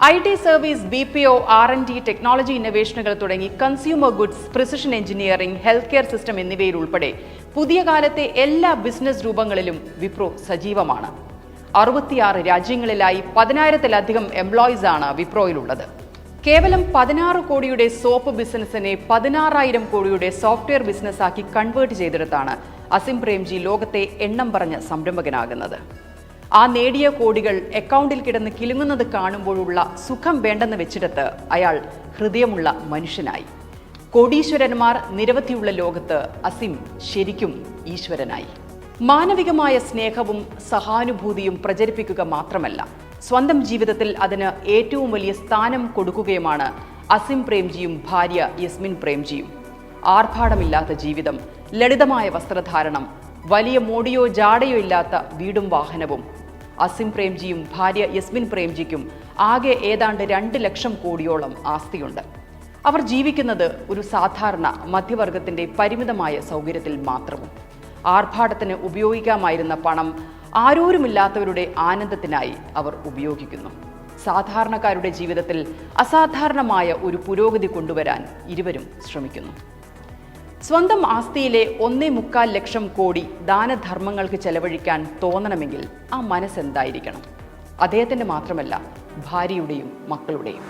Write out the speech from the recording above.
IT service, BPO, R&D, technology ഇന്നൊവേഷനുകൾ തുടങ്ങി consumer goods, precision engineering, health care system എന്നിവയിൽ ഉൾപ്പെടെ പുതിയ കാലത്തെ എല്ലാ ബിസിനസ് രൂപങ്ങളിലും വിപ്രോ സജീവമാണ്. 66 രാജ്യങ്ങളിലായി 10,000-ത്തിലധികം എംപ്ലോയീസ് ആണ് വിപ്രോയിലുള്ളത്. കേവലം 16 കോടിയുടെ സോപ്പ് ബിസിനസിനെ 16,000 കോടിയുടെ സോഫ്റ്റ്വെയർ ബിസിനസ്സാക്കി കൺവേർട്ട് ചെയ്തെടുത്താണ് അസിം പ്രേംജി ലോകത്തെ എണ്ണം പറഞ്ഞ സംരംഭകനാകുന്നത്. ആ നേടിയ കോടികൾ അക്കൗണ്ടിൽ കിടന്ന് കിലുങ്ങുന്നത് കാണുമ്പോഴുള്ള സുഖം വേണ്ടെന്ന് വെച്ചിടത്ത് അയാൾ ഹൃദയമുള്ള മനുഷ്യനായി. കോടീശ്വരന്മാർ നിരവധിയുള്ള ലോകത്ത് അസിം ശരിക്കും ഈശ്വരനായി. മാനവികമായ സ്നേഹവും സഹാനുഭൂതിയും പ്രചരിപ്പിക്കുക മാത്രമല്ല, സ്വന്തം ജീവിതത്തിൽ അതിന് ഏറ്റവും വലിയ സ്ഥാനം കൊടുക്കുകയുമാണ് അസിം പ്രേംജിയും ഭാര്യ യസ്മിൻ പ്രേംജിയും. ആർഭാടമില്ലാത്ത ജീവിതം, ലളിതമായ വസ്ത്രധാരണം, വലിയ മോടിയോ ജാടയോ ഇല്ലാത്ത വീടും വാഹനവും. അസിം പ്രേംജിയും ഭാര്യ യസ്മിൻ പ്രേംജിക്കും ആകെ ഏതാണ്ട് 2 ലക്ഷം കോടിയോളം ആസ്തിയുണ്ട്. അവർ ജീവിക്കുന്നത് ഒരു സാധാരണ മധ്യവർഗത്തിന്റെ പരിമിതമായ സൗകര്യത്തിൽ മാത്രവും. ആർഭാടത്തിന് ഉപയോഗിക്കാമായിരുന്ന പണം ആരോരുമില്ലാത്തവരുടെ ആനന്ദത്തിനായി അവർ ഉപയോഗിക്കുന്നു. സാധാരണക്കാരുടെ ജീവിതത്തിൽ അസാധാരണമായ ഒരു പുരോഗതി കൊണ്ടുവരാൻ ഇരുവരും ശ്രമിക്കുന്നു. സ്വന്തം ആസ്തിയിലെ 1.25 ലക്ഷം കോടി ദാനധർമ്മങ്ങൾക്ക് ചെലവഴിക്കാൻ തോന്നണമെങ്കിൽ ആ മനസ്സെന്തായിരിക്കണം? അദ്ദേഹത്തിൻ്റെ മാത്രമല്ല, ഭാര്യയുടെയും മക്കളുടെയും.